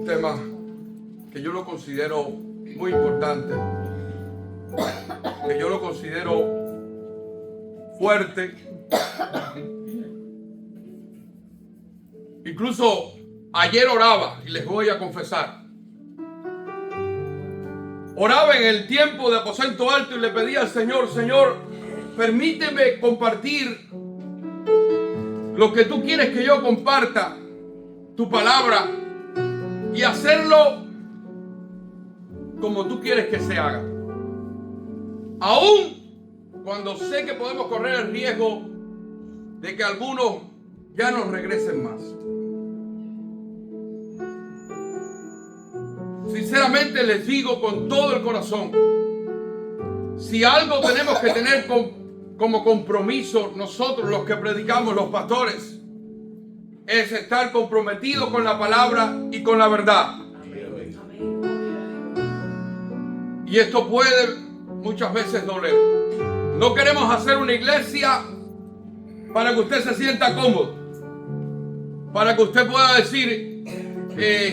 tema que yo lo considero muy importante, que yo lo considero fuerte. Incluso ayer oraba, y les voy a confesar. Oraba en el tiempo de aposento alto y le pedía al Señor: Señor, permíteme compartir lo que tú quieres que yo comparta, tu palabra, y hacerlo como tú quieres que se haga. Aún cuando sé que podemos correr el riesgo de que algunos ya no regresen más. Sinceramente les digo con todo el corazón, si algo tenemos que tener como compromiso nosotros los que predicamos, los pastores, es estar comprometidos con la palabra y con la verdad. Y esto puede muchas veces doler. No queremos hacer una iglesia para que usted se sienta cómodo, para que usted pueda decir: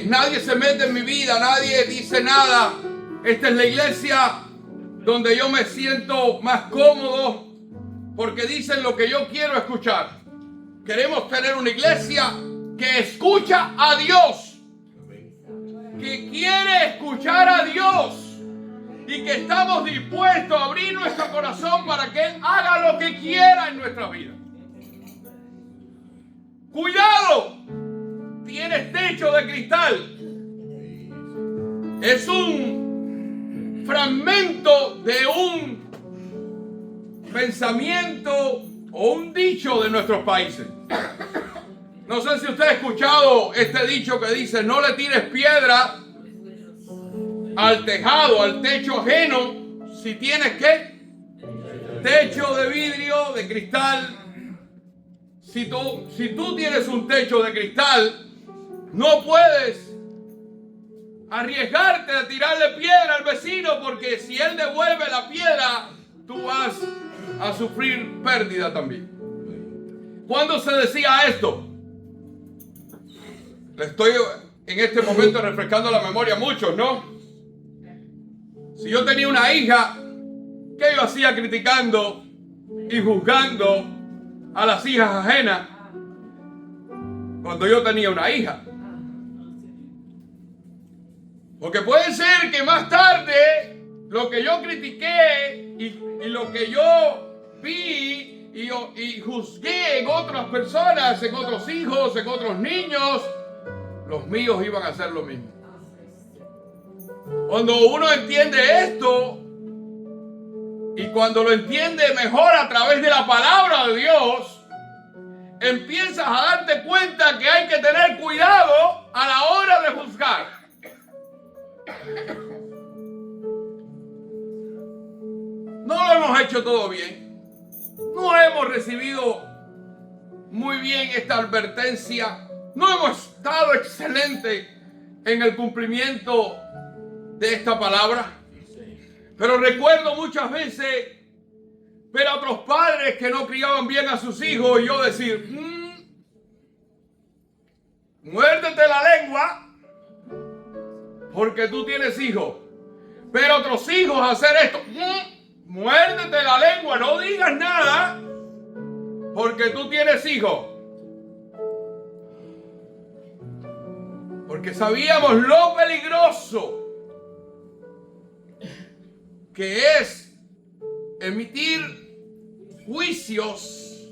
nadie se mete en mi vida, nadie dice nada. Esta es la iglesia donde yo me siento más cómodo porque dicen lo que yo quiero escuchar. Queremos tener una iglesia que escucha a Dios, que quiere escuchar a Dios y que estamos dispuestos a abrir nuestro corazón para que Él haga lo que quiera en nuestra vida. ¡Cuidado! Tienes techo de cristal. Es un fragmento de un pensamiento o un dicho de nuestros países. No sé si usted ha escuchado este dicho que dice: no le tires piedra al tejado, al techo ajeno, si tienes ¿qué? Techo de vidrio, de cristal. Si tú tienes un techo de cristal, no puedes arriesgarte a tirarle piedra al vecino, porque si él devuelve la piedra, tú vas a sufrir pérdida también. ¿Cuándo se decía esto? Le estoy en este momento refrescando la memoria a muchos, ¿no? Si yo tenía una hija, ¿qué yo hacía criticando y juzgando a las hijas ajenas cuando yo tenía una hija? Porque puede ser que más tarde lo que yo critiqué y lo que yo vi y juzgué en otras personas, en otros hijos, en otros niños, los míos iban a hacer lo mismo. Cuando uno entiende esto, y cuando lo entiende mejor a través de la palabra de Dios, empiezas a darte cuenta que hay que tener cuidado a la hora de juzgar. No lo hemos hecho todo bien. No hemos recibido muy bien esta advertencia. No hemos estado excelente en el cumplimiento de esta palabra. Pero recuerdo muchas veces ver a otros padres que no criaban bien a sus hijos y yo decir: muérdete la lengua porque tú tienes hijos. Ver a otros hijos hacer esto: muérdete la lengua, no digas nada porque tú tienes hijos. Porque sabíamos lo peligroso que es emitir juicios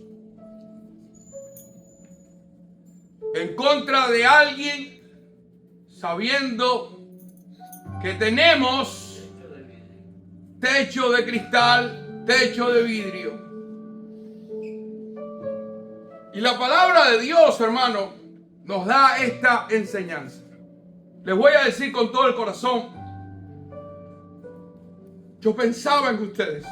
en contra de alguien sabiendo que tenemos techo de cristal, techo de vidrio. Y la palabra de Dios, hermano, nos da esta enseñanza. Les voy a decir con todo el corazón, yo pensaba en ustedes.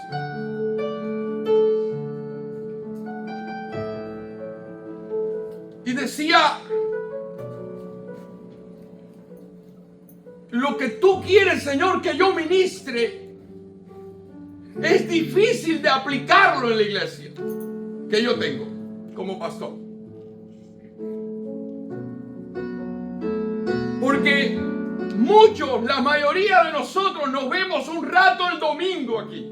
Y decía: lo que tú quieres, Señor, que yo ministre, es difícil de aplicarlo en la iglesia que yo tengo como pastor. Porque la mayoría de nosotros nos vemos un rato el domingo aquí.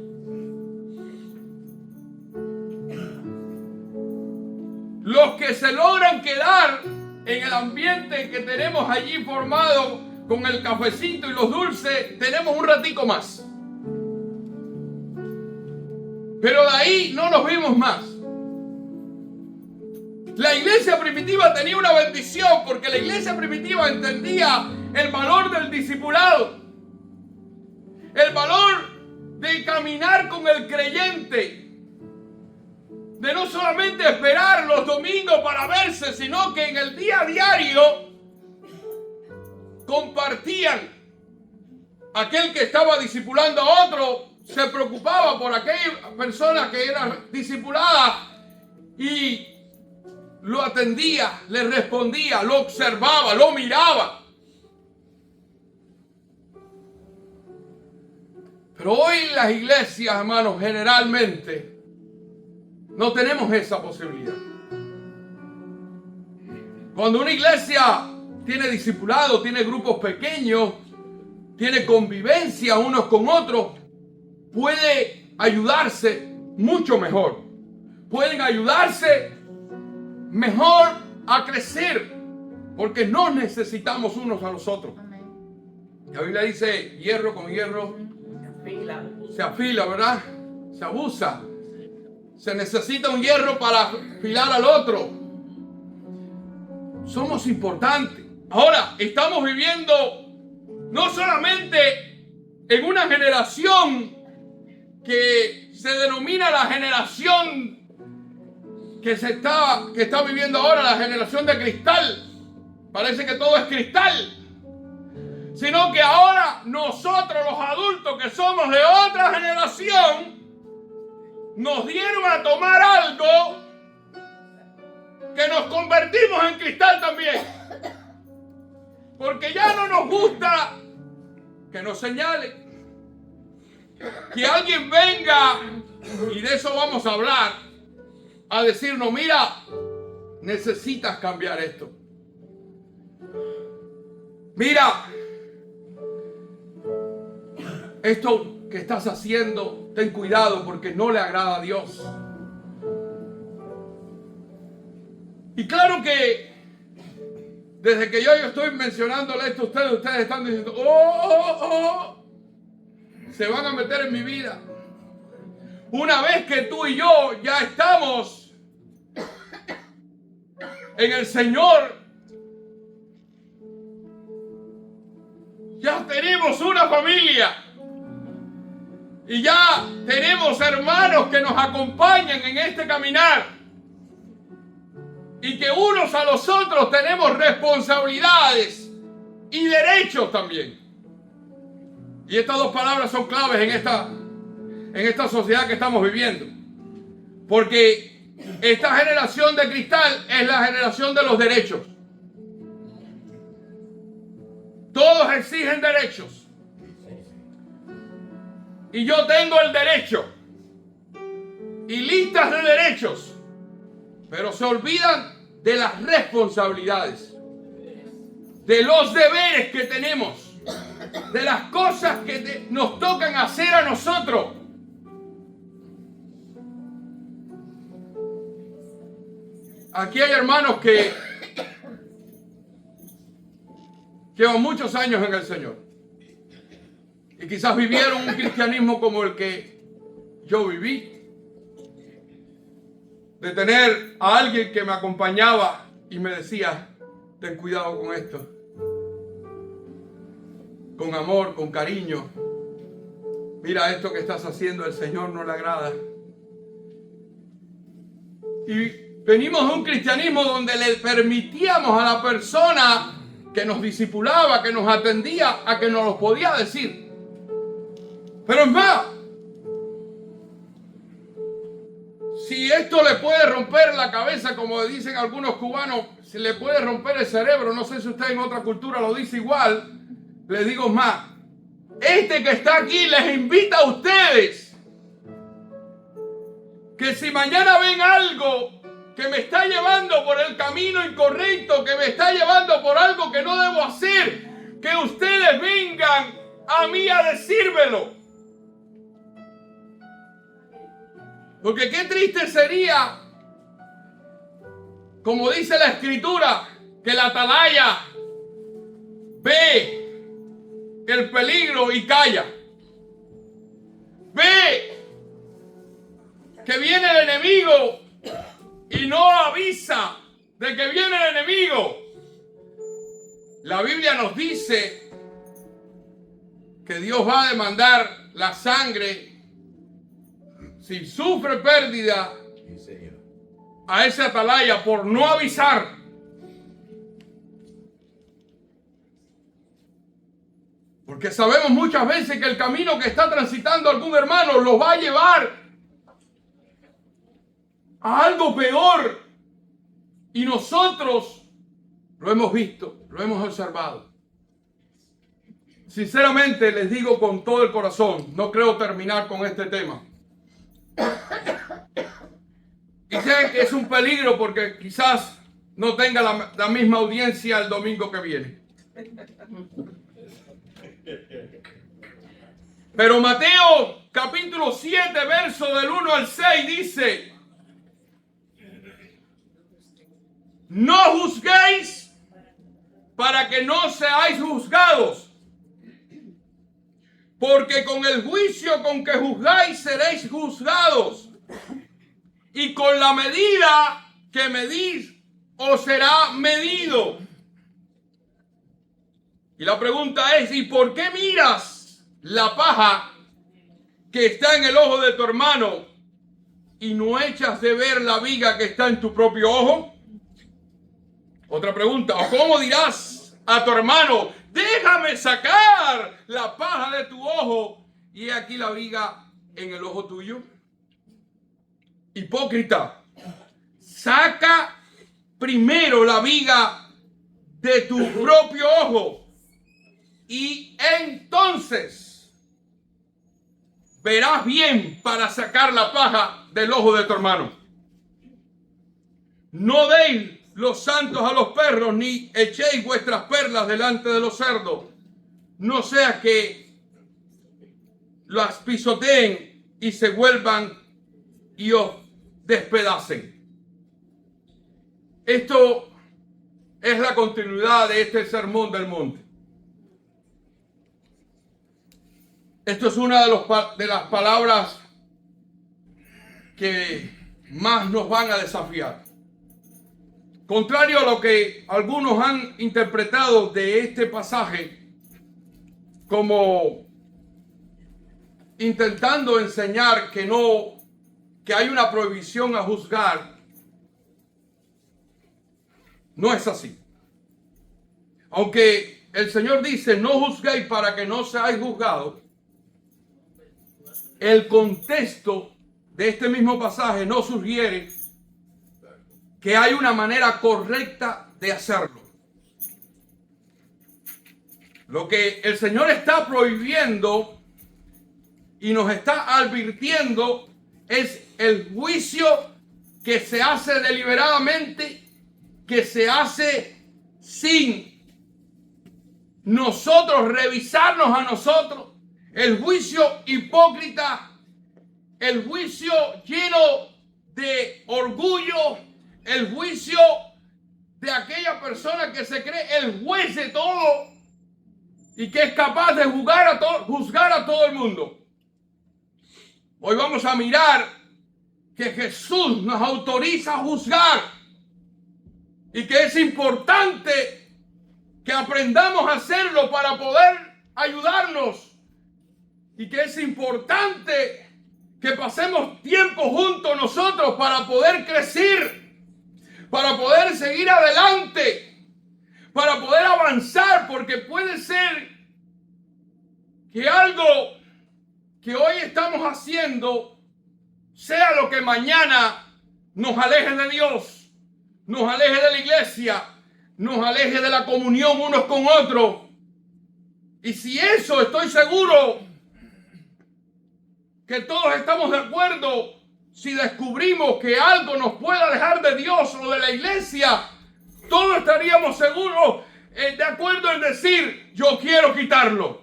Los que se logran quedar en el ambiente que tenemos allí formado con el cafecito y los dulces, tenemos un ratico más. Pero de ahí no nos vimos más. La iglesia primitiva tenía una bendición porque la iglesia primitiva entendía el valor del discipulado, el valor de caminar con el creyente, de no solamente esperar los domingos para verse, sino que en el día a diario compartían. Aquel que estaba discipulando a otro se preocupaba por aquella persona que era discipulada y lo atendía, le respondía, lo observaba, lo miraba. Pero hoy en las iglesias, hermanos, generalmente no tenemos esa posibilidad. Cuando una iglesia tiene discipulado, tiene grupos pequeños, tiene convivencia unos con otros, puede ayudarse mucho mejor. Pueden ayudarse mejor a crecer, porque no necesitamos unos a los otros. La Biblia dice, hierro con hierro se afila, ¿verdad? Se abusa. Se necesita un hierro para afilar al otro. Somos importantes. Ahora, estamos viviendo no solamente en una generación que se denomina la generación que está viviendo ahora, la generación de cristal. Parece que todo es cristal. Sino que ahora nosotros, los adultos que somos de otra generación, nos dieron a tomar algo que nos convertimos en cristal también. Porque ya no nos gusta que nos señale, que alguien venga, y de eso vamos a hablar, a decirnos, mira, necesitas cambiar esto. Mira, esto que estás haciendo, ten cuidado porque no le agrada a Dios. Y claro que desde que yo estoy mencionándole esto a ustedes están diciendo, se van a meter en mi vida. Una vez que tú y yo ya estamos en el Señor, ya tenemos una familia y ya tenemos hermanos que nos acompañan en este caminar y que unos a los otros tenemos responsabilidades y derechos también. Y estas dos palabras son claves en esta sociedad que estamos viviendo. Porque esta generación de cristal es la generación de los derechos. Todos exigen derechos. Y yo tengo el derecho. Y listas de derechos. Pero se olvidan de las responsabilidades. De los deberes que tenemos. De las cosas que nos tocan hacer a nosotros. Aquí hay hermanos que llevan muchos años en el Señor y quizás vivieron un cristianismo como el que yo viví, de tener a alguien que me acompañaba y me decía, ten cuidado con esto, con amor, con cariño, mira esto que estás haciendo, el Señor no le agrada. Y venimos de un cristianismo donde le permitíamos a la persona que nos discipulaba, que nos atendía, a que nos lo podía decir. Pero es más, si esto le puede romper la cabeza, como dicen algunos cubanos, si le puede romper el cerebro, no sé si usted en otra cultura lo dice igual, les digo más, este que está aquí les invita a ustedes que si mañana ven algo que me está llevando por el camino incorrecto, que me está llevando por algo que no debo hacer, que ustedes vengan a mí a decírmelo. Porque qué triste sería, como dice la Escritura, que la atalaya ve el peligro y calla. Ve que viene el enemigo y no avisa de que viene el enemigo. La Biblia nos dice que Dios va a demandar la sangre si sufre pérdida a ese atalaya por no avisar. Porque sabemos muchas veces que el camino que está transitando algún hermano lo va a llevar a algo peor. Y nosotros lo hemos visto, lo hemos observado. Sinceramente les digo con todo el corazón, no creo terminar con este tema. Y sé que es un peligro porque quizás no tenga la misma audiencia el domingo que viene. Pero Mateo capítulo 7, verso del 1 al 6 dice: no juzguéis para que no seáis juzgados, porque con el juicio con que juzgáis seréis juzgados, y con la medida que medís os será medido. Y la pregunta es: ¿y por qué miras la paja que está en el ojo de tu hermano y no echas de ver la viga que está en tu propio ojo? Otra pregunta: ¿o cómo dirás a tu hermano, déjame sacar la paja de tu ojo, y he aquí la viga en el ojo tuyo? Hipócrita, saca primero la viga de tu propio ojo, y entonces verás bien para sacar la paja del ojo de tu hermano. No deis los santos a los perros, ni echéis vuestras perlas delante de los cerdos, no sea que las pisoteen y se vuelvan y os despedacen. Esto es la continuidad de este sermón del monte. Esto es una de las palabras que más nos van a desafiar. Contrario a lo que algunos han interpretado de este pasaje como intentando enseñar que hay una prohibición a juzgar, no es así. Aunque el Señor dice: no juzguéis para que no seáis juzgados, el contexto de este mismo pasaje nos sugiere que hay una manera correcta de hacerlo. Lo que el Señor está prohibiendo y nos está advirtiendo es el juicio que se hace deliberadamente, que se hace sin nosotros revisarnos a nosotros, el juicio hipócrita, el juicio lleno de orgullo, el juicio de aquella persona que se cree el juez de todo y que es capaz de juzgar a todo el mundo. Hoy vamos a mirar que Jesús nos autoriza a juzgar y que es importante que aprendamos a hacerlo para poder ayudarnos, y que es importante que pasemos tiempo juntos nosotros para poder crecer, para poder seguir adelante, para poder avanzar, porque puede ser que algo que hoy estamos haciendo sea lo que mañana nos aleje de Dios, nos aleje de la iglesia, nos aleje de la comunión unos con otros. Y si eso, estoy seguro que todos estamos de acuerdo, si descubrimos que algo nos puede alejar de Dios o de la iglesia, todos estaríamos seguros de acuerdo en decir, yo quiero quitarlo.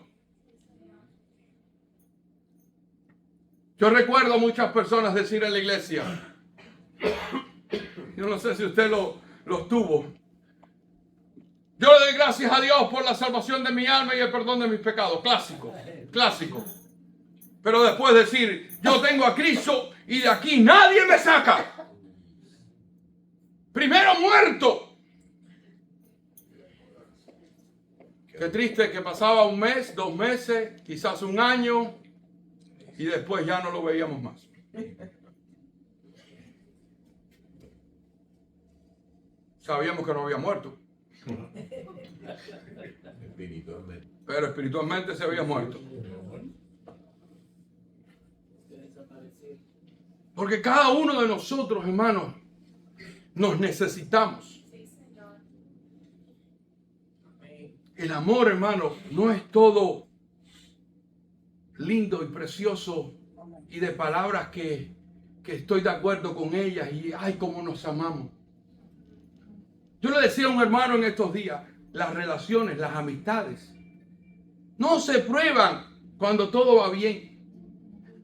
Yo recuerdo a muchas personas decir en la iglesia, yo no sé si usted los tuvo, yo le doy gracias a Dios por la salvación de mi alma y el perdón de mis pecados. Clásico, clásico. Pero después decir, yo tengo a Cristo y de aquí nadie me saca. Primero muerto. Qué triste que pasaba un mes, 2 meses, quizás un año y después ya no lo veíamos más. Sabíamos que no había muerto. Pero espiritualmente se había muerto. Porque cada uno de nosotros, hermanos, nos necesitamos. El amor, hermano, no es todo lindo y precioso y de palabras que estoy de acuerdo con ellas y ay, cómo nos amamos. Yo le decía a un hermano en estos días, las relaciones, las amistades, no se prueban cuando todo va bien.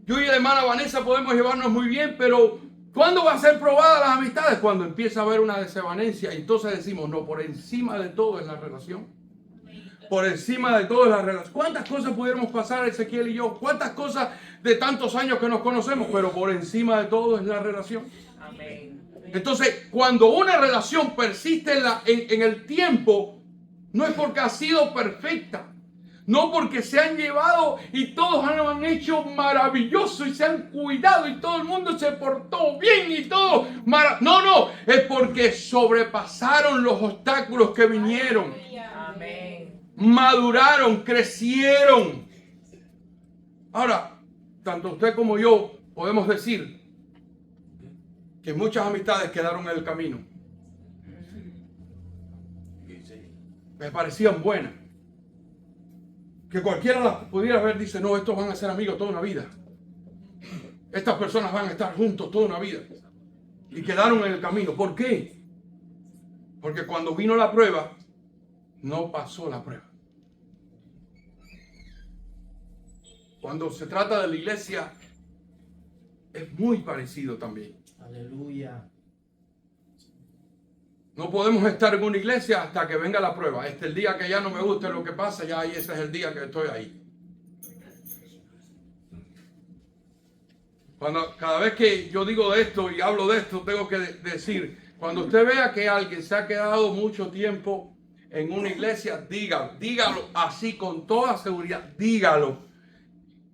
Yo y la hermana Vanessa podemos llevarnos muy bien, pero ¿cuándo va a ser probada las amistades? Cuando empieza a haber una desavenencia. Y entonces decimos, no, por encima de todo es la relación. Por encima de todo es la relación. ¿Cuántas cosas pudiéramos pasar Ezequiel y yo? ¿Cuántas cosas de tantos años que nos conocemos? Pero por encima de todo es la relación. Amén. Entonces, cuando una relación persiste en el tiempo, no es porque ha sido perfecta. No porque se han llevado y todos han hecho maravilloso y se han cuidado y todo el mundo se portó bien y todo. No, es porque sobrepasaron los obstáculos que vinieron. Amén. Maduraron, crecieron. Ahora, tanto usted como yo podemos decir que muchas amistades quedaron en el camino. Me parecían buenas. Que cualquiera las pudiera ver, dice, no, estos van a ser amigos toda una vida. Estas personas van a estar juntos toda una vida. Y quedaron en el camino. ¿Por qué? Porque cuando vino la prueba, no pasó la prueba. Cuando se trata de la iglesia, es muy parecido también. Aleluya. No podemos estar en una iglesia hasta que venga la prueba. El día que ya no me guste lo que pasa, ya ahí ese es el día que estoy ahí. Cada vez que yo digo de esto y hablo de esto, tengo que decir, cuando usted vea que alguien se ha quedado mucho tiempo en una iglesia, dígalo así con toda seguridad, dígalo.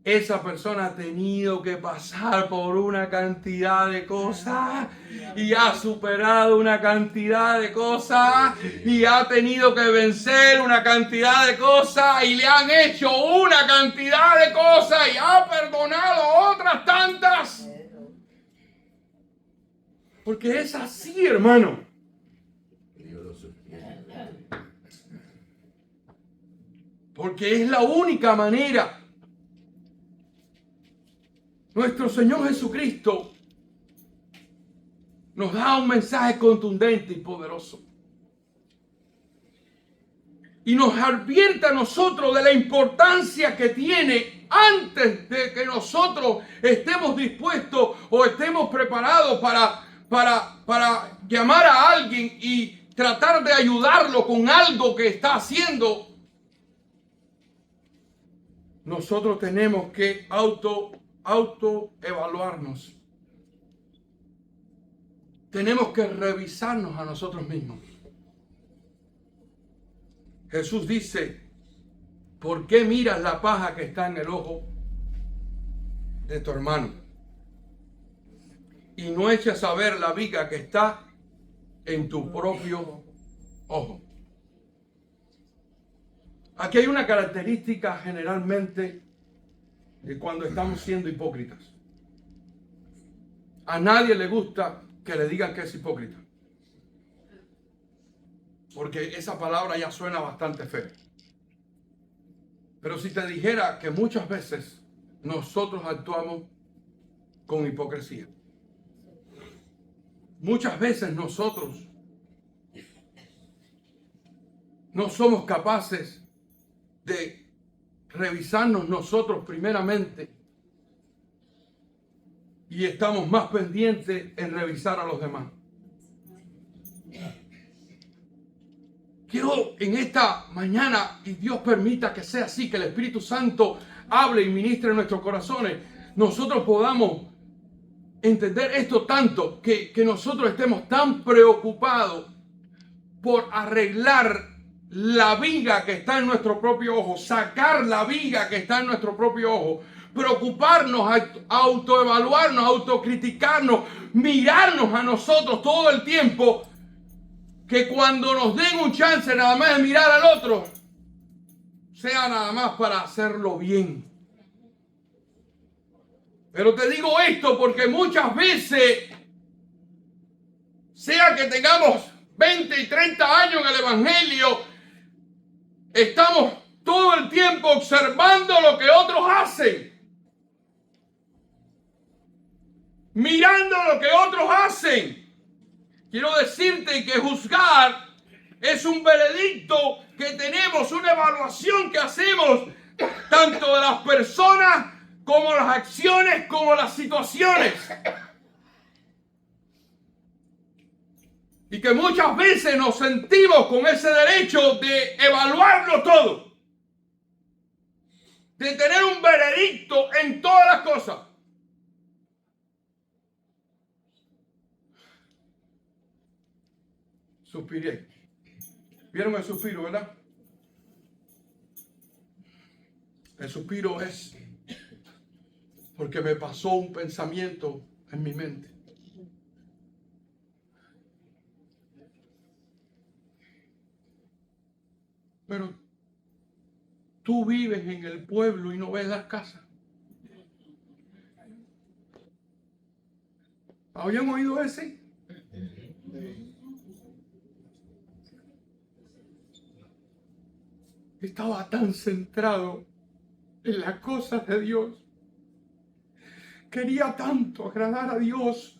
Esa persona ha tenido que pasar por una cantidad de cosas y ha superado una cantidad de cosas y ha tenido que vencer una cantidad de cosas y le han hecho una cantidad de cosas y ha perdonado otras tantas. Porque es así, hermano. Porque es la única manera. Nuestro Señor Jesucristo nos da un mensaje contundente y poderoso. Y nos advierte a nosotros de la importancia que tiene antes de que nosotros estemos dispuestos o estemos preparados para llamar a alguien y tratar de ayudarlo con algo que está haciendo. Nosotros tenemos que autoevaluarnos. Tenemos que revisarnos a nosotros mismos. Jesús dice, ¿por qué miras la paja que está en el ojo de tu hermano y no echas a ver la viga que está en tu propio ojo? Aquí hay una característica generalmente de cuando estamos siendo hipócritas. A nadie le gusta que le digan que es hipócrita. Porque esa palabra ya suena bastante fea. Pero si te dijera que muchas veces nosotros actuamos con hipocresía. Muchas veces nosotros no somos capaces de revisarnos nosotros primeramente y estamos más pendientes en revisar a los demás. Quiero en esta mañana, y Dios permita que sea así, que el Espíritu Santo hable y ministre en nuestros corazones, nosotros podamos entender esto tanto, que nosotros estemos tan preocupados por arreglar la viga que está en nuestro propio ojo, sacar la viga que está en nuestro propio ojo, preocuparnos, autoevaluarnos, autocriticarnos, mirarnos a nosotros todo el tiempo, que cuando nos den un chance nada más de mirar al otro, sea nada más para hacerlo bien. Pero te digo esto porque muchas veces, sea que tengamos 20 y 30 años en el Evangelio, estamos todo el tiempo observando lo que otros hacen, mirando lo que otros hacen. Quiero decirte que juzgar es un veredicto que tenemos, una evaluación que hacemos tanto de las personas como las acciones, como las situaciones. Y que muchas veces nos sentimos con ese derecho de evaluarlo todo, de tener un veredicto en todas las cosas. Suspiré. ¿Vieron el suspiro, verdad? El suspiro es porque me pasó un pensamiento en mi mente. Pero tú vives en el pueblo y no ves las casas. ¿Habían oído ese? Estaba tan centrado en las cosas de Dios. Quería tanto agradar a Dios,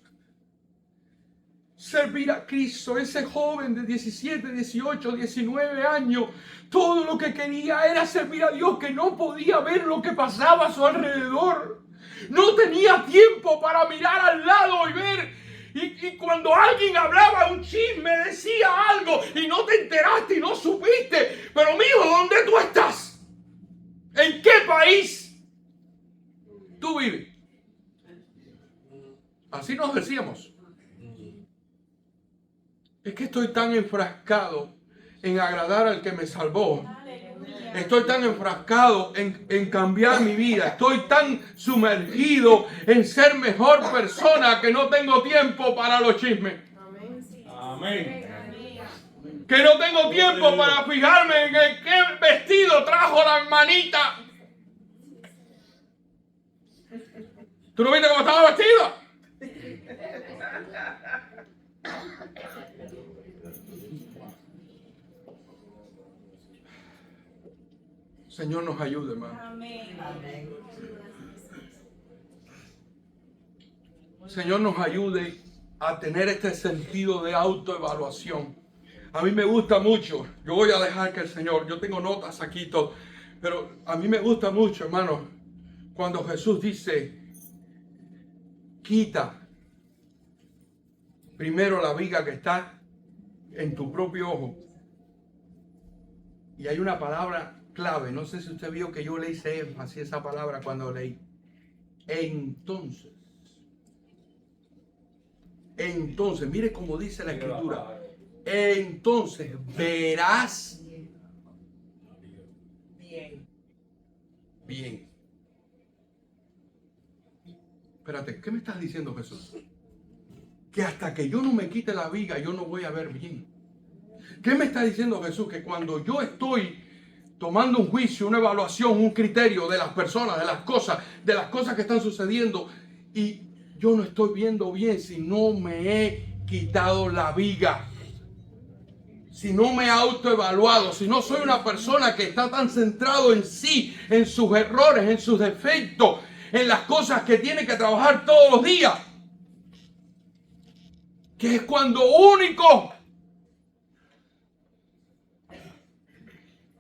servir a Cristo. Ese joven de 17, 18, 19 años, todo lo que quería era servir a Dios, que no podía ver lo que pasaba a su alrededor. No tenía tiempo para mirar al lado y ver. Y cuando alguien hablaba un chisme, decía algo y no te enteraste y no supiste. Pero mijo, ¿dónde tú estás? ¿En qué país tú vives? Así nos decíamos. Es que estoy tan enfrascado en agradar al que me salvó. Estoy tan enfrascado en cambiar mi vida. Estoy tan sumergido en ser mejor persona que no tengo tiempo para los chismes. Amén. Que no tengo tiempo para fijarme en qué vestido trajo la hermanita. ¿Tú no viste cómo estaba vestida? Señor nos ayude, hermano. Amén. Señor nos ayude a tener este sentido de autoevaluación. A mí me gusta mucho. Yo voy a dejar que el Señor, yo tengo notas aquí todo, pero a mí me gusta mucho, hermano, cuando Jesús dice, quita primero la viga que está en tu propio ojo. Y hay una palabra clave, no sé si usted vio que yo le hice énfasis a esa palabra cuando leí. Entonces, mire cómo dice la Escritura. Entonces verás bien. Espérate, ¿qué me estás diciendo, Jesús? Que hasta que yo no me quite la viga, yo no voy a ver bien. ¿Qué me está diciendo Jesús? Que cuando yo estoy tomando un juicio, una evaluación, un criterio de las personas, de las cosas que están sucediendo, y yo no estoy viendo bien si no me he quitado la viga, si no me he autoevaluado, si no soy una persona que está tan centrado en sí, en sus errores, en sus defectos, en las cosas que tiene que trabajar todos los días, que es cuando único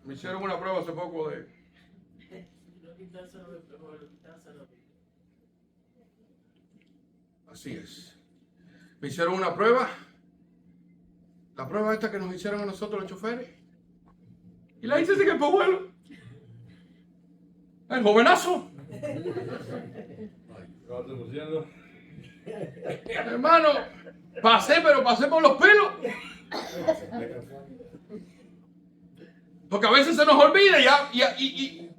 Me hicieron una prueba hace poco de... Así es. Me hicieron una prueba. La prueba esta que nos hicieron a nosotros los choferes. Y la hice sin el espejuelo. El jovenazo. Hermano, pero pasé por los pelos. Porque a veces se nos olvida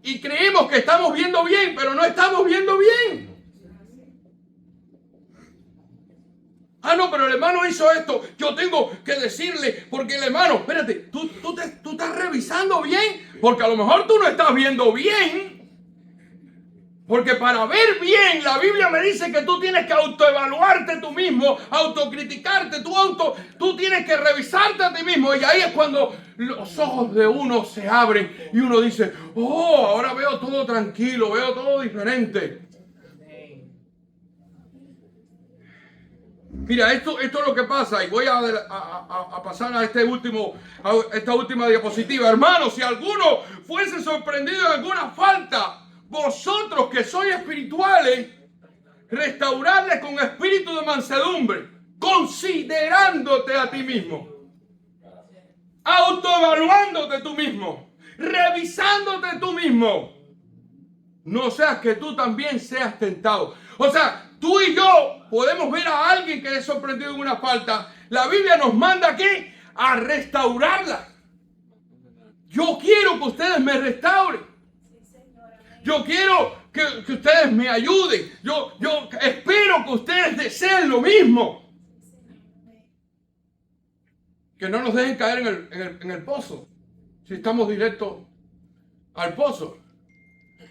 y creemos que estamos viendo bien, pero no estamos viendo bien. Ah, no, pero el hermano hizo esto. Yo tengo que decirle, porque el hermano, espérate, tú estás revisando bien, porque a lo mejor tú no estás viendo bien. Porque para ver bien, la Biblia me dice que tú tienes que autoevaluarte tú mismo, autocriticarte, tú tienes que revisarte a ti mismo. Y ahí es cuando los ojos de uno se abren y uno dice, oh, ahora veo todo tranquilo, veo todo diferente. Mira, esto es lo que pasa, y voy a pasar a esta última diapositiva. Hermanos, si alguno fuese sorprendido en alguna falta, vosotros que sois espirituales, restauradle con espíritu de mansedumbre, considerándote a ti mismo, autoevaluándote tú mismo, revisándote tú mismo. No seas que tú también seas tentado. O sea, tú y yo podemos ver a alguien que es sorprendido en una falta. La Biblia nos manda aquí a restaurarla. Yo quiero que ustedes me restauren. Yo quiero que ustedes me ayuden. Yo espero que ustedes deseen lo mismo. Que no nos dejen caer en el pozo. Si estamos directos al pozo.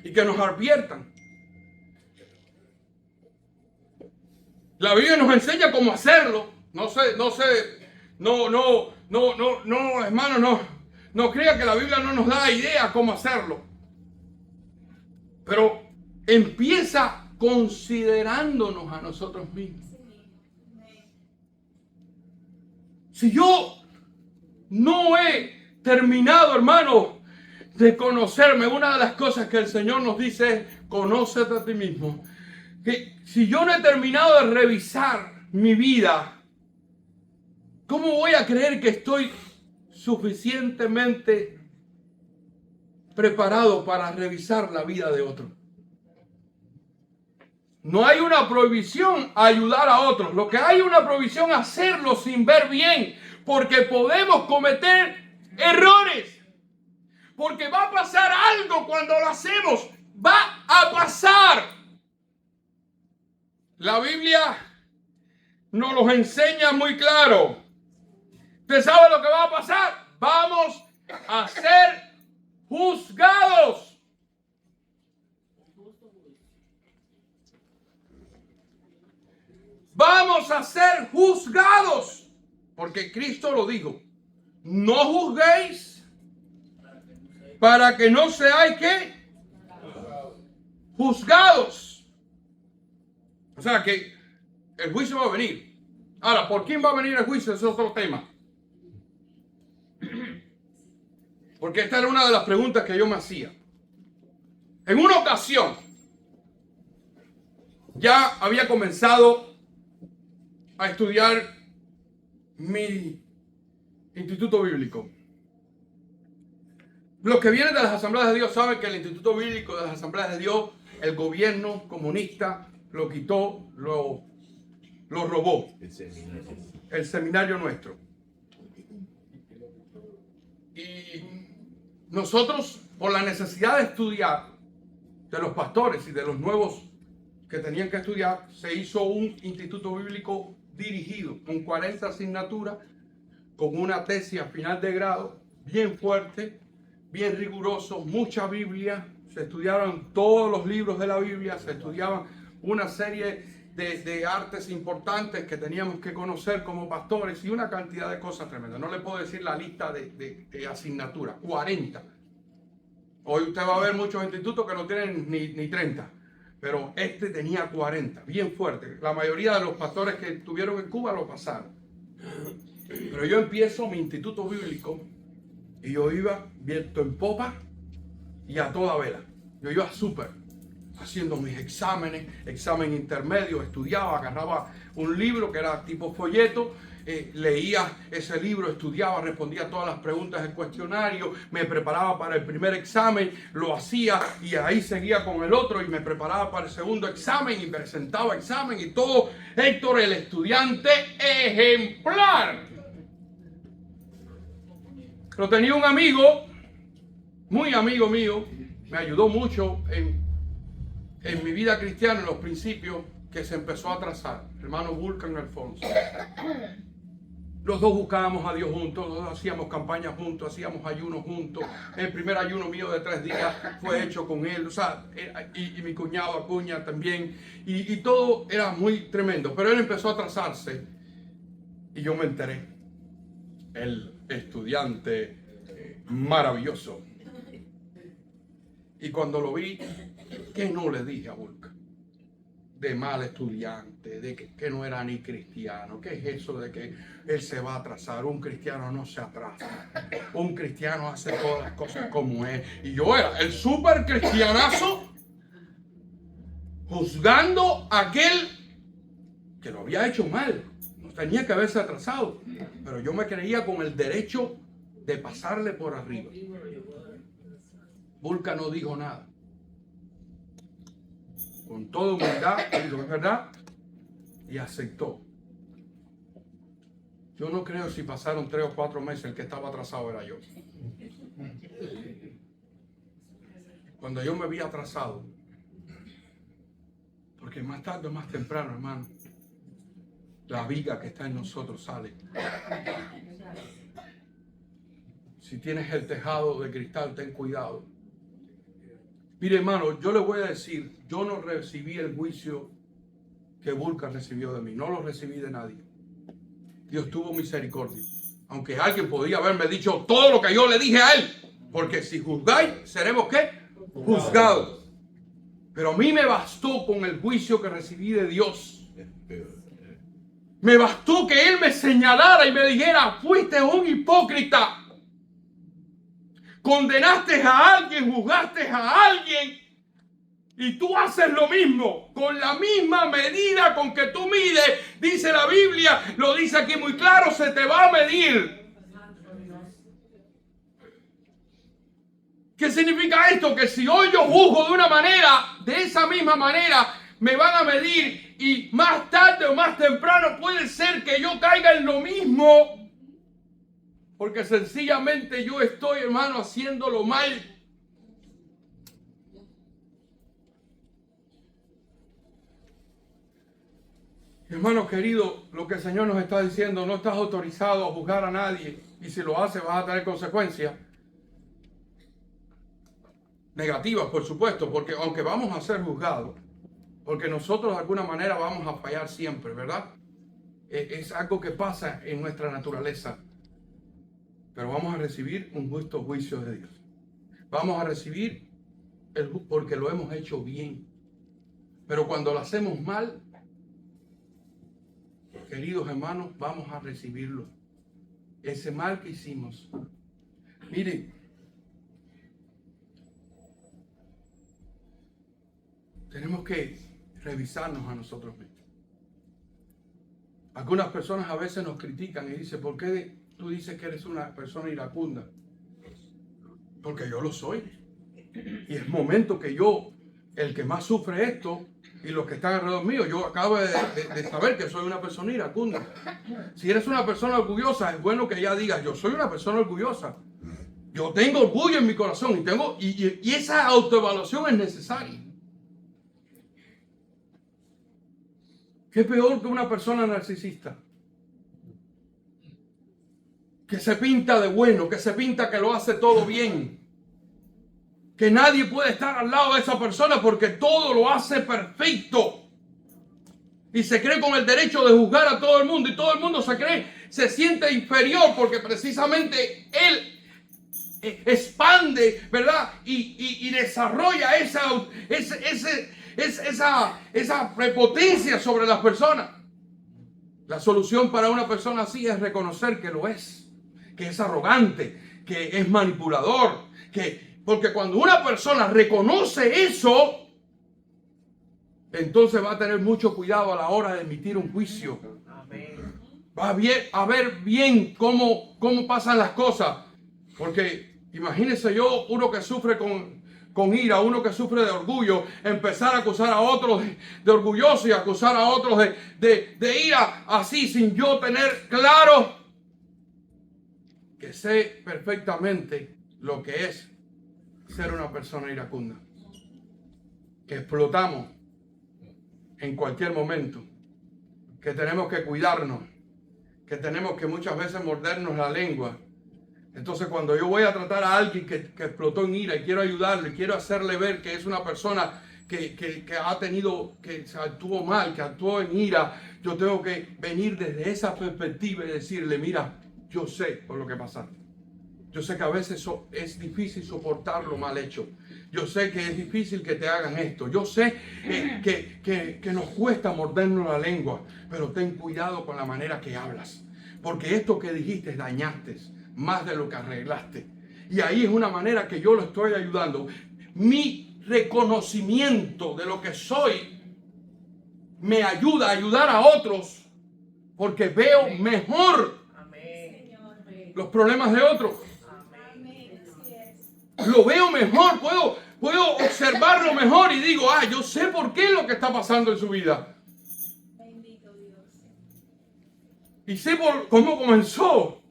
Y que nos adviertan. La Biblia nos enseña cómo hacerlo. No, hermano, no crea que la Biblia no nos da idea cómo hacerlo. Pero empieza considerándonos a nosotros mismos. Si yo no he terminado, hermano, de conocerme, una de las cosas que el Señor nos dice es, conócete a ti mismo. Que si yo no he terminado de revisar mi vida, ¿cómo voy a creer que estoy suficientemente preparado para revisar la vida de otro? No hay una prohibición a ayudar a otros. Lo que hay una prohibición a hacerlo sin ver bien, porque podemos cometer errores. Porque va a pasar algo cuando lo hacemos. Va a pasar. La Biblia nos los enseña muy claro. ¿Usted sabe lo que va a pasar? Vamos a ser juzgados. Vamos a ser juzgados. Porque Cristo lo dijo. No juzguéis para que no seáis ¿qué? Juzgados. O sea que el juicio va a venir. Ahora, ¿por quién va a venir el juicio? Ese es otro tema. Porque esta era una de las preguntas que yo me hacía. En una ocasión, ya había comenzado a estudiar mi instituto bíblico. Los que vienen de las Asambleas de Dios saben que el Instituto Bíblico de las Asambleas de Dios, el gobierno comunista lo quitó, lo robó. El seminario nuestro. Y nosotros, por la necesidad de estudiar, de los pastores y de los nuevos que tenían que estudiar, se hizo un instituto bíblico dirigido con 40 asignaturas, con una tesis a final de grado, bien fuerte, bien riguroso, mucha Biblia, se estudiaron todos los libros de la Biblia, se estudiaban una serie de artes importantes que teníamos que conocer como pastores y una cantidad de cosas tremendas. No le puedo decir la lista de asignaturas, 40. Hoy usted va a ver muchos institutos que no tienen ni 30, pero este tenía 40, bien fuerte. La mayoría de los pastores que estuvieron en Cuba lo pasaron. Pero yo empiezo mi instituto bíblico Y yo iba viento en popa y a toda vela. Yo iba súper, haciendo mis exámenes, examen intermedio, estudiaba, agarraba un libro que era tipo folleto, leía ese libro, estudiaba, respondía todas las preguntas del cuestionario, me preparaba para el primer examen, lo hacía y ahí seguía con el otro y me preparaba para el segundo examen y presentaba examen y todo. Héctor, el estudiante ejemplar. Pero tenía un amigo, muy amigo mío, me ayudó mucho en mi vida cristiana, en los principios, que se empezó a atrasar, hermano Vulcan Alfonso. Los dos buscábamos a Dios juntos, los dos hacíamos campañas juntos, hacíamos ayunos juntos. El primer ayuno mío de 3 días fue hecho con él, o sea, y mi cuñado Acuña también, y todo era muy tremendo. Pero él empezó a atrasarse y yo me enteré. El estudiante maravilloso. Y cuando lo vi, ¿qué no le dije a Vulcan? De mal estudiante, de que no era ni cristiano. ¿Qué es eso de que él se va a atrasar? Un cristiano no se atrasa. Un cristiano hace todas las cosas como es. Y yo era el súper cristianazo juzgando a aquel que lo había hecho mal. No tenía que haberse atrasado. Pero yo me creía con el derecho de pasarle por arriba. Vulcan no dijo nada. Con toda humildad, dijo, es verdad, y aceptó. Yo no creo si pasaron 3 o 4 meses, el que estaba atrasado era yo. Cuando yo me vi atrasado, porque más tarde o más temprano, hermano, la viga que está en nosotros sale. Si tienes el tejado de cristal, ten cuidado. Mire, hermano, yo le voy a decir, yo no recibí el juicio que Vulcan recibió de mí. No lo recibí de nadie. Dios tuvo misericordia. Aunque alguien podía haberme dicho todo lo que yo le dije a él. Porque si juzgáis, seremos ¿qué? Juzgados. Pero a mí me bastó con el juicio que recibí de Dios. Me bastó que él me señalara y me dijera, fuiste un hipócrita. Condenaste a alguien, juzgaste a alguien y tú haces lo mismo, con la misma medida con que tú mides, dice la Biblia, lo dice aquí muy claro, se te va a medir. ¿Qué significa esto? Que si hoy yo juzgo de una manera, de esa misma manera, me van a medir y más tarde o más temprano puede ser que yo caiga en lo mismo. Porque sencillamente yo estoy, hermano, haciéndolo mal. Hermano querido, lo que el Señor nos está diciendo, no estás autorizado a juzgar a nadie. Y si lo haces vas a tener consecuencias negativas, por supuesto. Porque aunque vamos a ser juzgados, porque nosotros de alguna manera vamos a fallar siempre, ¿verdad? Es algo que pasa en nuestra naturaleza. Pero vamos a recibir un justo juicio de Dios. Vamos a recibir porque lo hemos hecho bien. Pero cuando lo hacemos mal, queridos hermanos, vamos a recibirlo. Ese mal que hicimos. Miren, tenemos que revisarnos a nosotros mismos. Algunas personas a veces nos critican y dicen, ¿por qué tú dices que eres una persona iracunda? Porque yo lo soy. Y es momento que yo, el que más sufre esto, y los que están alrededor mío, yo acabo de saber que soy una persona iracunda. Si eres una persona orgullosa, es bueno que ya digas, yo soy una persona orgullosa. Yo tengo orgullo en mi corazón y esa autoevaluación es necesaria. ¿Qué peor que una persona narcisista? Que se pinta de bueno, que se pinta que lo hace todo bien. Que nadie puede estar al lado de esa persona porque todo lo hace perfecto. Y se cree con el derecho de juzgar a todo el mundo. Y todo el mundo se siente inferior porque precisamente él expande, ¿verdad? Y desarrolla esa prepotencia sobre las personas. La solución para una persona así es reconocer que lo es. Que es arrogante, que es manipulador. Porque cuando una persona reconoce eso, entonces va a tener mucho cuidado a la hora de emitir un juicio. Va a ver bien cómo pasan las cosas. Porque imagínense yo, uno que sufre con ira, uno que sufre de orgullo, empezar a acusar a otros de orgulloso y acusar a otros de ira, así sin yo tener claro que sé perfectamente lo que es ser una persona iracunda. Que explotamos en cualquier momento, que tenemos que cuidarnos, que tenemos que muchas veces mordernos la lengua. Entonces cuando yo voy a tratar a alguien que explotó en ira y quiero ayudarle, quiero hacerle ver que es una persona que ha tenido, que se actuó mal, que actuó en ira, yo tengo que venir desde esa perspectiva y decirle, mira, yo sé por lo que pasaste. Yo sé que a veces es difícil soportar lo mal hecho. Yo sé que es difícil que te hagan esto. Yo sé que nos cuesta mordernos la lengua. Pero ten cuidado con la manera que hablas. Porque esto que dijiste dañaste más de lo que arreglaste. Y ahí es una manera que yo lo estoy ayudando. Mi reconocimiento de lo que soy me ayuda a ayudar a otros. Porque veo mejor los problemas de otros. Lo veo mejor, puedo observarlo mejor y digo, yo sé por qué es lo que está pasando en su vida. Bendito Dios. Y sé por cómo comenzó.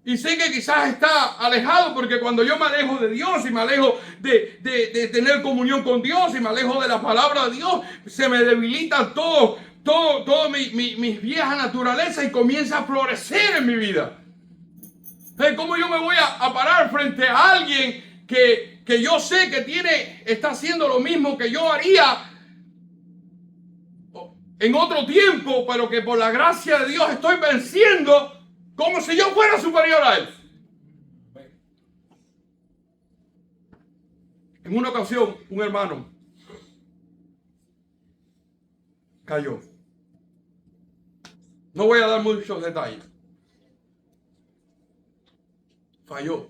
Y sé que quizás está alejado porque cuando yo me alejo de Dios y me alejo de tener comunión con Dios y me alejo de la palabra de Dios, se me debilita todo mi vieja naturaleza y comienza a florecer en mi vida. ¿Cómo yo me voy a parar frente a alguien que yo sé que está haciendo lo mismo que yo haría en otro tiempo, pero que por la gracia de Dios estoy venciendo como si yo fuera superior a él? En una ocasión, un hermano cayó. No voy a dar muchos detalles. Falló.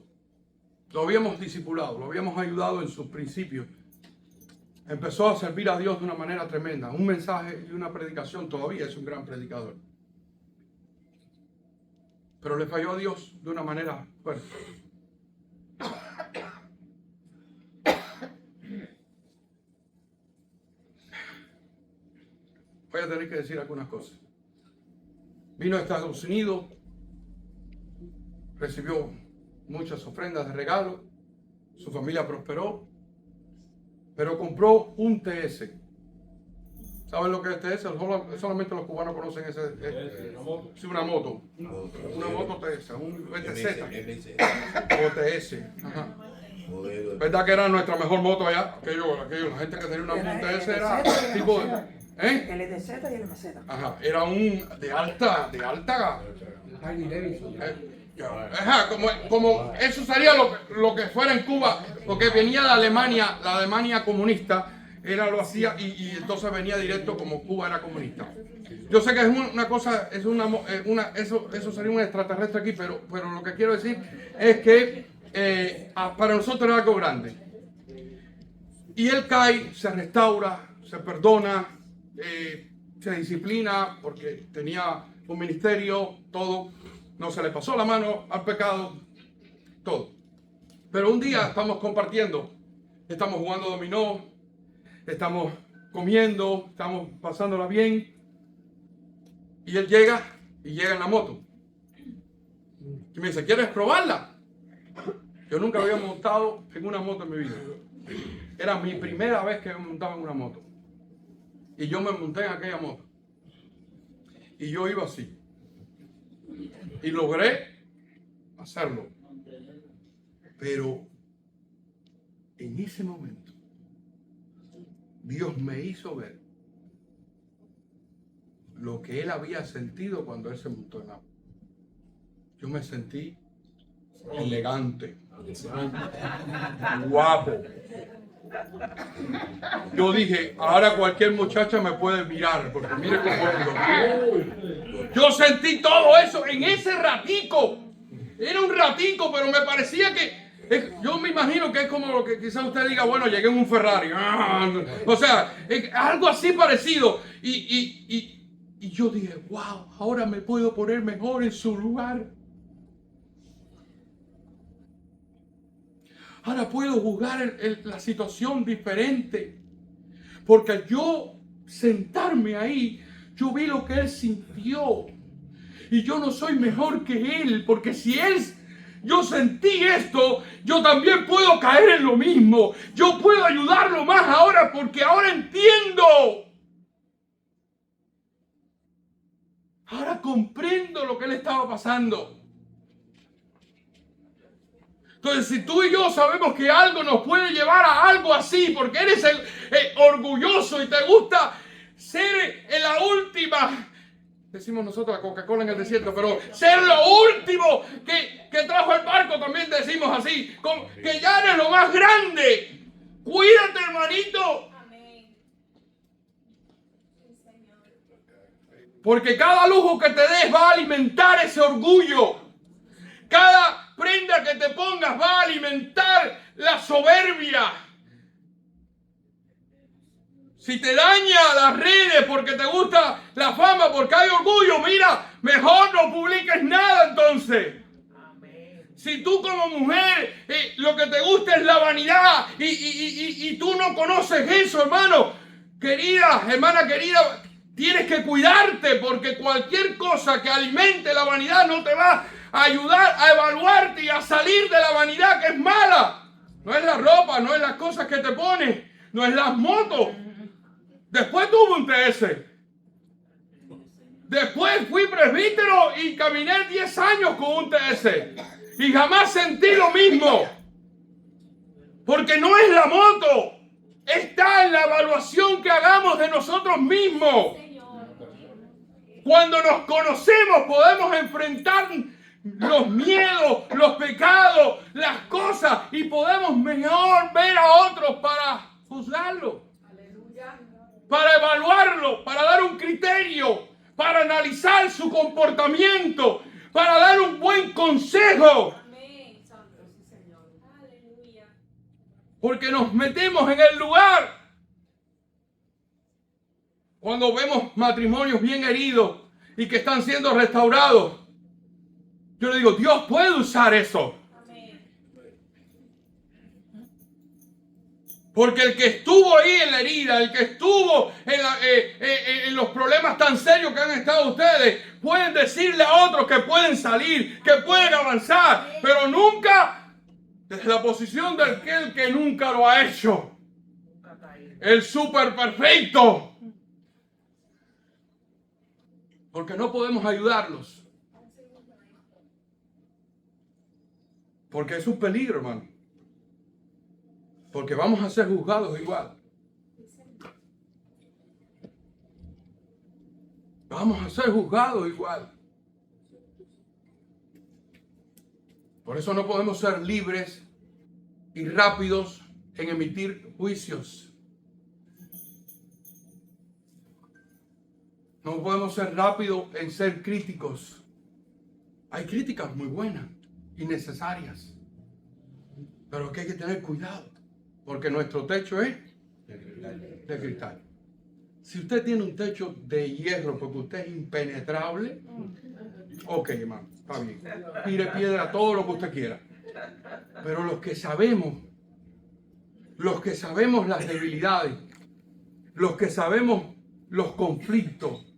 Lo habíamos discipulado, lo habíamos ayudado en sus principios. Empezó a servir a Dios de una manera tremenda. Un mensaje y una predicación, todavía es un gran predicador. Pero le falló a Dios de una manera fuerte. Voy a tener que decir algunas cosas. Vino a Estados Unidos, recibió muchas ofrendas de regalo, su familia prosperó, pero compró un TS. ¿Saben lo que es TS? Solamente los cubanos conocen ese. Sí, una moto. Una moto TS, un BTZ o TS. Ajá. ¿Verdad que era nuestra mejor moto allá? La gente que tenía una TS era tipo. El EDZ y el MZ. Ajá, era un de alta. Como eso sería lo que fuera en Cuba, porque venía de Alemania, la Alemania comunista, lo hacía y entonces venía directo como Cuba era comunista. Yo sé que es una cosa, eso sería un extraterrestre aquí, pero lo que quiero decir es que para nosotros era algo grande. Y él cae, se restaura, se perdona, se disciplina porque tenía un ministerio, todo. No se le pasó la mano al pecado, todo. Pero un día estamos compartiendo, estamos jugando dominó, estamos comiendo, estamos pasándola bien. Y él llega en la moto. Y me dice, ¿quieres probarla? Yo nunca había montado en una moto en mi vida. Era mi primera vez que me montaba en una moto. Y yo me monté en aquella moto. Y yo iba así. Y logré hacerlo. Pero en ese momento, Dios me hizo ver lo que él había sentido cuando él se montó en la moto. Yo me sentí elegante, guapo. Yo dije, ahora cualquier muchacha me puede mirar, porque mire cómo ando. Yo sentí todo eso en ese ratico. era un ratico, pero me parecía que... Yo me imagino que es como lo que quizás usted diga, bueno, llegué en un Ferrari. O sea, algo así parecido. Y yo dije, wow, ahora me puedo poner mejor en su lugar. Ahora puedo juzgar la situación diferente. Porque al yo sentarme ahí, yo vi lo que él sintió. Y yo no soy mejor que él, porque si yo sentí esto, yo también puedo caer en lo mismo. Yo puedo ayudarlo más ahora porque ahora entiendo. Ahora comprendo lo que le estaba pasando. Entonces, si tú y yo sabemos que algo nos puede llevar a algo así, porque eres orgulloso y te gusta ser en la última, decimos nosotros la Coca-Cola en el desierto, pero ser lo último que trajo el barco, también decimos así, que ya eres lo más grande. Cuídate, hermanito. Amén. Sí, Señor. Porque cada lujo que te des va a alimentar ese orgullo. Cada prenda que te pongas va a alimentar la soberbia. Si te daña las redes porque te gusta la fama, porque hay orgullo, mira, mejor no publiques nada entonces. Si tú como mujer lo que te gusta es la vanidad y tú no conoces eso, hermano, hermana querida, tienes que cuidarte porque cualquier cosa que alimente la vanidad no te va a ayudar a evaluarte y a salir de la vanidad que es mala. No es la ropa, no es las cosas que te pones, no es las motos. Después tuve un TS. Después fui presbítero y caminé 10 años con un TS. Y jamás sentí lo mismo. Porque no es la moto. Está en la evaluación que hagamos de nosotros mismos. Cuando nos conocemos podemos enfrentar los miedos, los pecados, las cosas. Y podemos mejor ver a otros para juzgarlo. Para evaluarlo, para dar un criterio, para analizar su comportamiento, para dar un buen consejo. Amén. Santo, sí, Señor. Aleluya. Porque nos metemos en el lugar. Cuando vemos matrimonios bien heridos y que están siendo restaurados, yo le digo, Dios puede usar eso. Porque el que estuvo ahí en la herida, el que estuvo en los problemas tan serios que han estado ustedes, pueden decirle a otros que pueden salir, que pueden avanzar, pero nunca desde la posición de aquel que nunca lo ha hecho. El súper perfecto. Porque no podemos ayudarlos. Porque es un peligro, hermano. Porque vamos a ser juzgados igual. Vamos a ser juzgados igual. Por eso no podemos ser libres y rápidos en emitir juicios. No podemos ser rápidos en ser críticos. Hay críticas muy buenas y necesarias. Pero que hay que tener cuidado. Porque nuestro techo es de cristal. Si usted tiene un techo de hierro porque usted es impenetrable, ok, hermano, está bien. Tire piedra todo lo que usted quiera. Pero los que sabemos las debilidades, los que sabemos los conflictos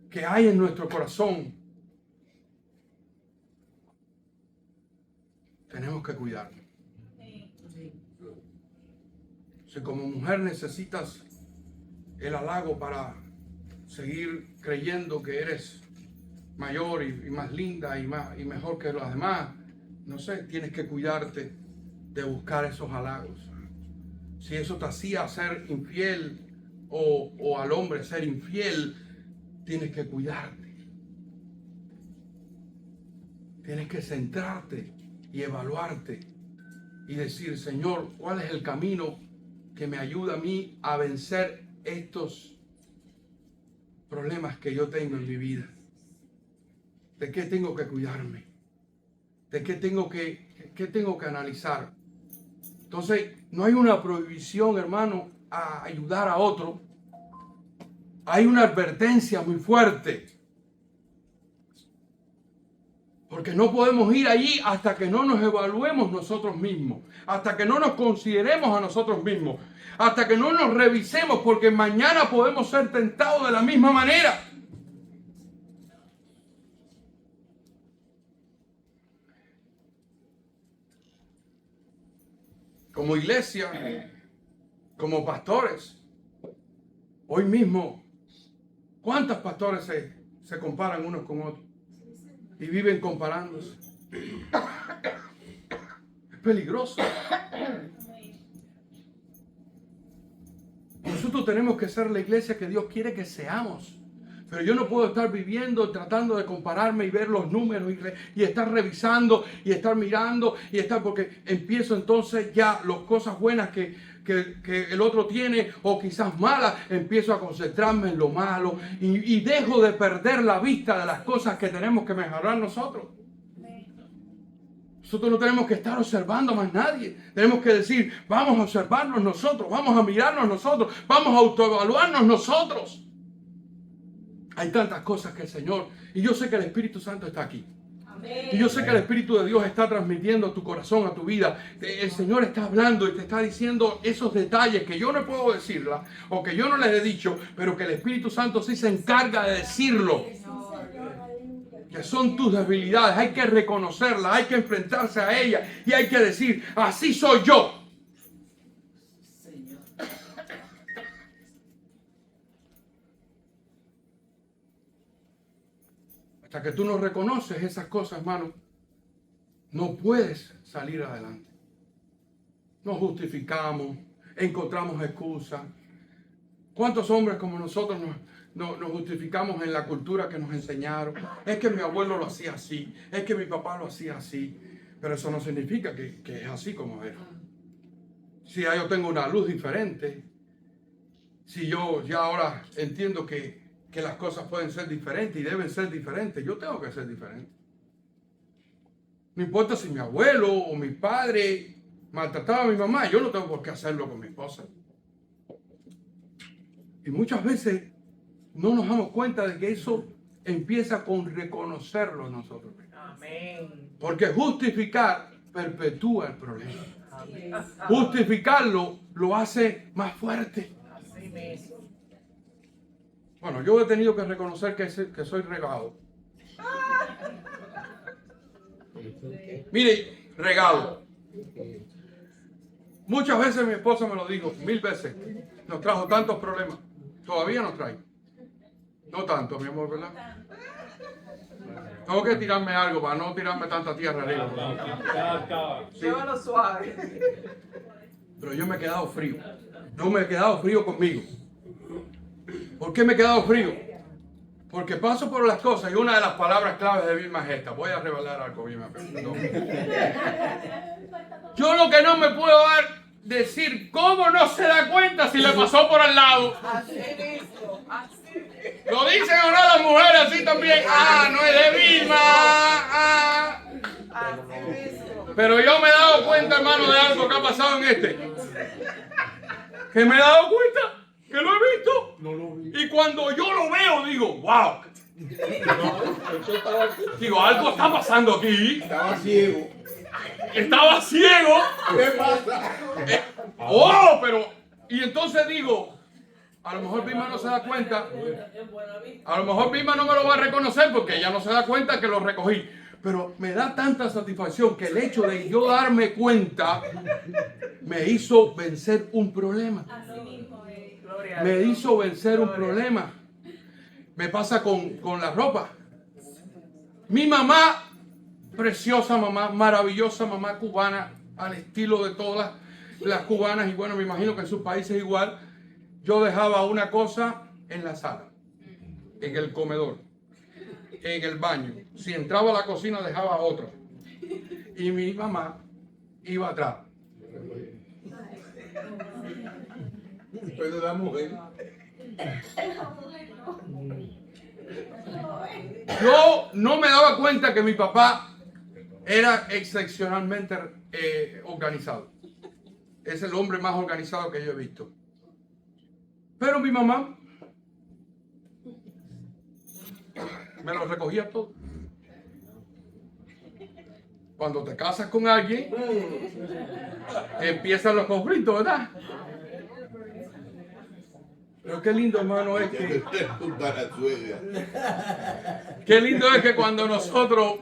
que hay en nuestro corazón, tenemos que cuidarnos. Si como mujer necesitas el halago para seguir creyendo que eres mayor y más linda y mejor que las demás, no sé, tienes que cuidarte de buscar esos halagos. Si eso te hacía ser infiel o al hombre ser infiel, tienes que cuidarte. Tienes que centrarte y evaluarte y decir, Señor, ¿cuál es el camino que me ayuda a mí a vencer estos problemas que yo tengo en mi vida? ¿De qué tengo que cuidarme? de qué tengo que analizar. Entonces, no hay una prohibición, hermano, a ayudar a otro. Hay una advertencia muy fuerte. Porque no podemos ir allí hasta que no nos evaluemos nosotros mismos, hasta que no nos consideremos a nosotros mismos, hasta que no nos revisemos, porque mañana podemos ser tentados de la misma manera. Como iglesia, como pastores, hoy mismo, ¿cuántos pastores se comparan unos con otros? Y viven comparándose. Es peligroso. Nosotros tenemos que ser la iglesia que Dios quiere que seamos. Pero yo no puedo estar viviendo, tratando de compararme y ver los números y estar revisando y estar mirando y estar, porque empiezo entonces ya las cosas buenas que el otro tiene o quizás malas, empiezo a concentrarme en lo malo y dejo de perder la vista de las cosas que tenemos que mejorar nosotros. Nosotros no tenemos que estar observando a más nadie. Tenemos que decir, vamos a observarnos nosotros, vamos a mirarnos nosotros, vamos a autoevaluarnos nosotros. Hay tantas cosas que el Señor, y yo sé que el Espíritu Santo está aquí. Y yo sé que el Espíritu de Dios está transmitiendo a tu corazón, a tu vida. El Señor está hablando y te está diciendo esos detalles que yo no puedo decirla o que yo no les he dicho, pero que el Espíritu Santo sí se encarga de decirlo. Que son tus debilidades, hay que reconocerlas, hay que enfrentarse a ellas y hay que decir, así soy yo. Hasta que tú no reconoces esas cosas, hermano, no puedes salir adelante. Nos justificamos, encontramos excusas. ¿Cuántos hombres como nosotros nos justificamos en la cultura que nos enseñaron? Es que mi abuelo lo hacía así, es que mi papá lo hacía así. Pero eso no significa que es así como es. Si ya yo tengo una luz diferente, si yo ya ahora entiendo que las cosas pueden ser diferentes y deben ser diferentes, yo tengo que ser diferente. No importa si mi abuelo o mi padre maltrataba a mi mamá, yo no tengo por qué hacerlo con mi esposa. Y muchas veces no nos damos cuenta de que eso empieza con reconocerlo nosotros. Amén. Porque justificar perpetúa el problema. Amén. Justificarlo lo hace más fuerte. Así mismo. Bueno, yo he tenido que reconocer que soy regado. Mire, regado. Muchas veces mi esposa me lo dijo, 1000 veces. Nos trajo tantos problemas. Todavía nos trae. No tanto, mi amor, ¿verdad? Tengo que tirarme algo para no tirarme tanta tierra arriba. Llévalo suave. Pero yo me he quedado frío. No me he quedado frío conmigo. ¿Por qué me he quedado frío? Porque paso por las cosas y una de las palabras claves de Vilma es esta. Voy a revelar algo, Vilma. No. Yo lo que no me puedo decir, ¿cómo no se da cuenta si le pasó por al lado? Así mismo, así. Lo dicen ahora las mujeres así también. Ah, no es de Vilma. Ah. Pero yo me he dado cuenta, hermano, de algo que ha pasado en este. Que me he dado cuenta. Que lo he visto. No lo vi. Y cuando yo lo veo, digo, wow. Digo, algo está pasando aquí. Estaba ciego. Estaba ciego. ¿Qué pasa? Pero. Y entonces digo, a lo mejor Vilma no se da cuenta. A lo mejor Vilma no me lo va a reconocer porque ella no se da cuenta que lo recogí. Pero me da tanta satisfacción que el hecho de yo darme cuenta me hizo vencer un problema. Me hizo vencer un problema. Me pasa con la ropa. Mi mamá, preciosa mamá, maravillosa mamá cubana, al estilo de todas las cubanas, y bueno, me imagino que en sus países igual, yo dejaba una cosa en la sala, en el comedor, en el baño. Si entraba a la cocina dejaba otra. Y mi mamá iba atrás. Pero la mujer. Yo no me daba cuenta que mi papá Era excepcionalmente organizado. Es el hombre más organizado que yo he visto. Pero mi mamá me lo recogía todo. Cuando te casas con alguien, empiezan los conflictos, ¿verdad? Pero qué lindo, hermano, es que... Qué lindo es que cuando nosotros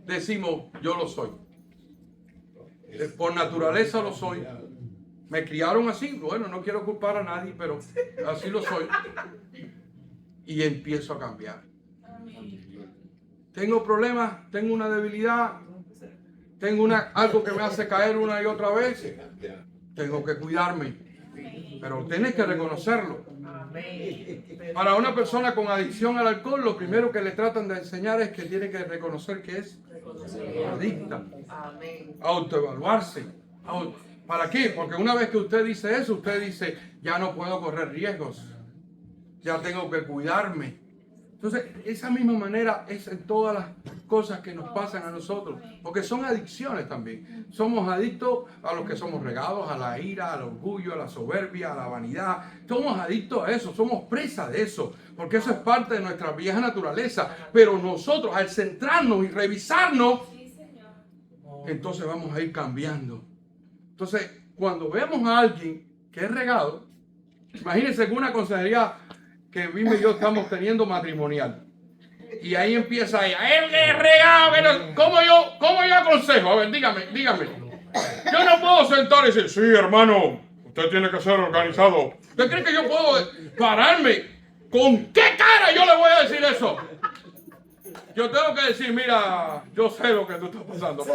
decimos, yo lo soy. Por naturaleza lo soy. Me criaron así. Bueno, no quiero culpar a nadie, pero así lo soy. Y empiezo a cambiar. Tengo problemas, tengo una debilidad, tengo algo que me hace caer una y otra vez. Tengo que cuidarme. Pero tienes que reconocerlo. Para una persona con adicción al alcohol, lo primero que le tratan de enseñar es que tiene que reconocer que es adicta. Autoevaluarse. ¿Para qué? Porque una vez que usted dice eso, usted dice, ya no puedo correr riesgos. Ya tengo que cuidarme. Entonces, esa misma manera es en todas las cosas que nos pasan a nosotros, porque son adicciones también. Somos adictos a los que somos regados, a la ira, al orgullo, a la soberbia, a la vanidad. Somos adictos a eso, somos presa de eso, porque eso es parte de nuestra vieja naturaleza. Pero nosotros, al centrarnos y revisarnos, entonces vamos a ir cambiando. Entonces, cuando vemos a alguien que es regado, imagínense que una consejería que Bimba y yo estamos teniendo matrimonial. Y ahí empieza ella, él es regado, pero ¿cómo yo aconsejo? A ver, dígame. Yo no puedo sentar y decir, sí, hermano, usted tiene que ser organizado. ¿Usted cree que yo puedo pararme? ¿Con qué cara yo le voy a decir eso? Yo tengo que decir, mira, yo sé lo que tú estás pasando.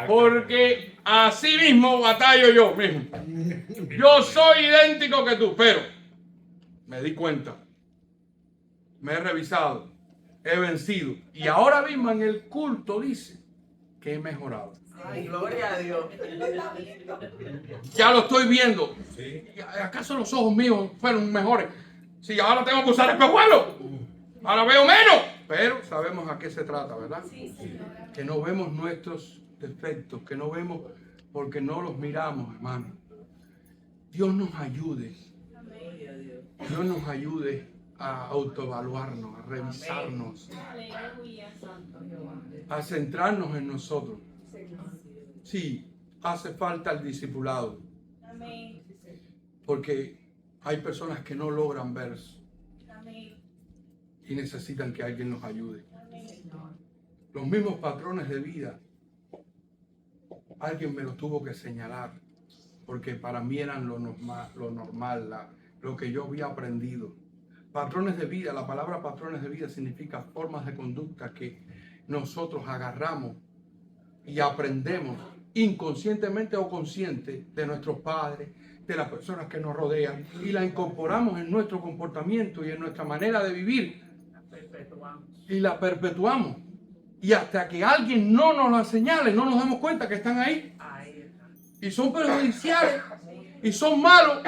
Porque así mismo batallo yo mismo. Yo soy idéntico que tú, pero me di cuenta, me he revisado, he vencido. Y ahora mismo en el culto dice que he mejorado. Ay, gloria a Dios. Ya lo estoy viendo. ¿Acaso los ojos míos fueron mejores? Si ahora tengo que usar espejuelos, ahora veo menos. Pero sabemos a qué se trata, ¿verdad? Que no vemos nuestros defectos, que no vemos porque no los miramos, hermano. Dios nos ayude. Dios nos ayude a autoevaluarnos, a revisarnos, a centrarnos en nosotros. Sí, hace falta el discipulado. Porque hay personas que no logran ver y necesitan que alguien los ayude. Los mismos patrones de vida, alguien me los tuvo que señalar, porque para mí eran lo normal, lo que yo había aprendido. Patrones de vida, la palabra patrones de vida significa formas de conducta que nosotros agarramos y aprendemos inconscientemente o consciente de nuestros padres, de las personas que nos rodean, y la incorporamos en nuestro comportamiento y en nuestra manera de vivir y la perpetuamos. Y hasta que alguien no nos la señale, no nos damos cuenta que están ahí. Y son perjudiciales. Y son malos.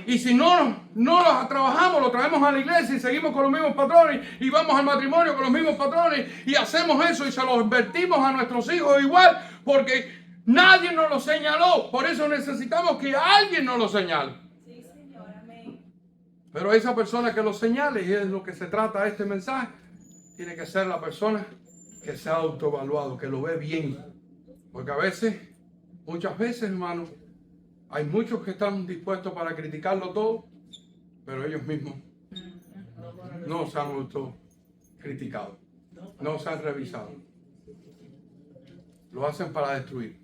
Y si no los trabajamos, lo traemos a la iglesia y seguimos con los mismos patrones. Y vamos al matrimonio con los mismos patrones. Y hacemos eso y se los invertimos a nuestros hijos igual. Porque nadie nos lo señaló. Por eso necesitamos que alguien nos lo señale. Sí, Señor, amén. Pero esa persona que lo señale, y es lo que se trata este mensaje, tiene que ser la persona que se ha autoevaluado, que lo ve bien. Porque a veces, muchas veces, hermano, hay muchos que están dispuestos para criticarlo todo, pero ellos mismos no se han autocriticado, no se han revisado. Lo hacen para destruir.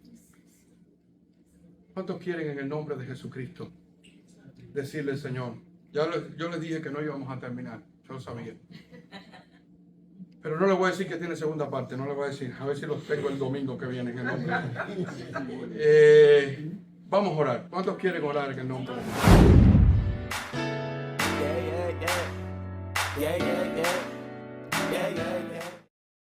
¿Cuántos quieren en el nombre de Jesucristo decirle, Señor? Yo les dije que no íbamos a terminar, yo lo sabía. Pero no le voy a decir que tiene segunda parte, no le voy a decir, a ver si los tengo el domingo que viene en el nombre. Vamos a orar. ¿Cuántos quieren orar en el nombre de Jesús? Yeah, yeah, yeah. Yeah, yeah, yeah. Yeah, yeah, yeah.